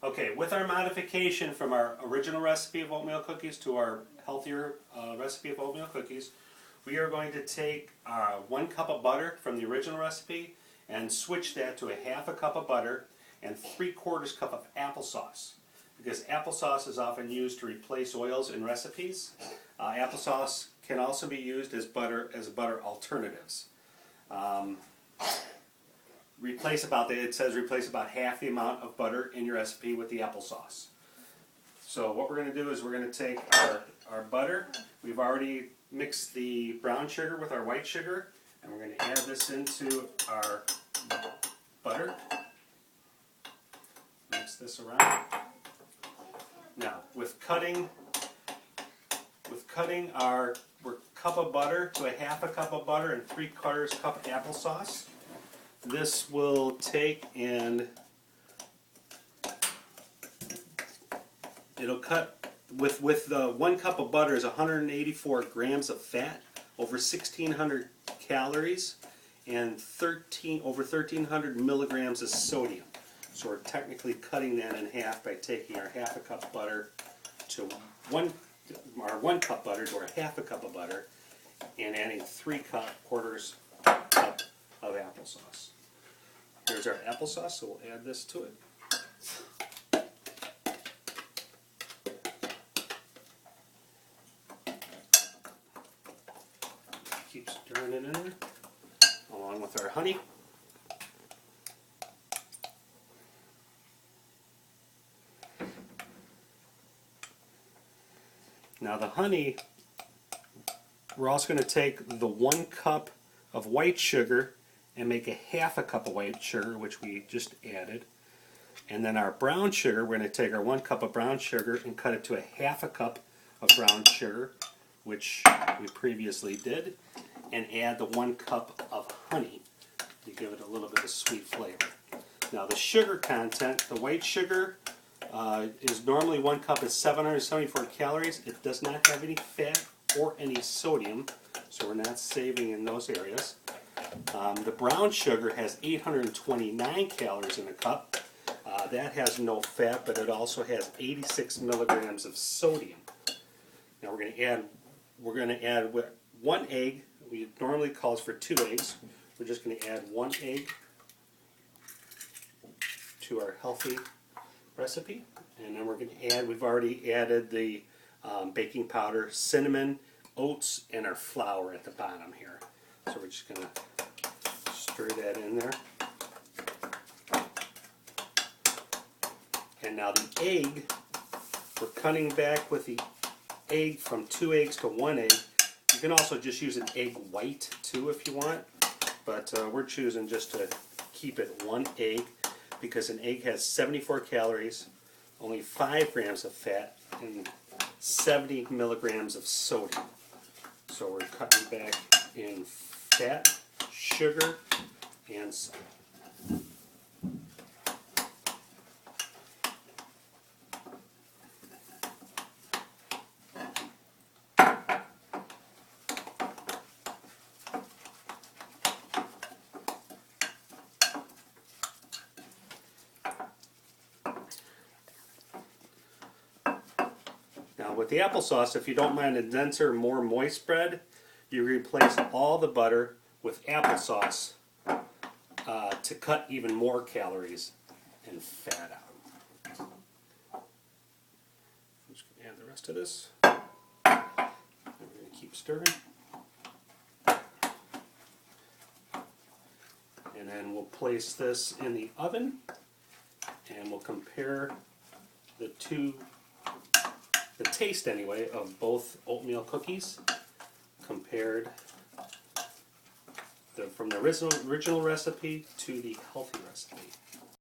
Okay, with our modification from our original recipe of oatmeal cookies to our healthier recipe of oatmeal cookies, we are going to take 1 cup of butter from the original recipe and switch that to a half a cup of butter and 3/4 cup of applesauce. Because applesauce is often used to replace oils in recipes. Applesauce can also be used as butter alternatives. It says replace about half the amount of butter in your recipe with the applesauce. So what we're going to do is we're going to take our butter. We've already mixed the brown sugar with our white sugar, and we're going to add this into our butter. Mix this around. Now, with cutting our cup of butter to a half a cup of butter and 3/4 cup of applesauce, this will take and it'll cut with the 1 cup of butter is 184 grams of fat, over 1,600 calories, and over 1,300 milligrams of sodium. So we're technically cutting that in half by taking our half a cup of butter to our 1 cup butter to our half a cup of butter and adding 3/4 cup of applesauce. Here's our applesauce, so we'll add this to it. Keep stirring it in there, along with our honey. Now the honey, we're also going to take the 1 cup of white sugar and make a half a cup of white sugar, which we just added. And then our brown sugar, we're going to take our 1 cup of brown sugar and cut it to a half a cup of brown sugar, which we previously did, and add the 1 cup of honey to give it a little bit of sweet flavor. Now the sugar content, the white sugar is normally 1 cup is 774 calories. It does not have any fat or any sodium, so we're not saving in those areas. The brown sugar has 829 calories in a cup. That has no fat, but it also has 86 milligrams of sodium. Now we're going to add 1 egg. We normally calls for 2 eggs. We're just going to add 1 egg to our healthy recipe, and then we're going to add. We've already added the baking powder, cinnamon, oats, and our flour at the bottom here. So we're just going to stir that in there. And now the egg, we're cutting back with the egg from 2 eggs to 1 egg. You can also just use an egg white too if you want, but we're choosing just to keep it 1 egg because an egg has 74 calories, only 5 grams of fat, and 70 milligrams of sodium. So we're cutting back in fat, sugar, and salt. Now with the applesauce, if you don't mind a denser, more moist bread, you replace all the butter with applesauce to cut even more calories and fat out. I'm just going to add the rest of this. And we're going to keep stirring. And then we'll place this in the oven and we'll compare the taste anyway of both oatmeal cookies compared from the original recipe to the healthy recipe.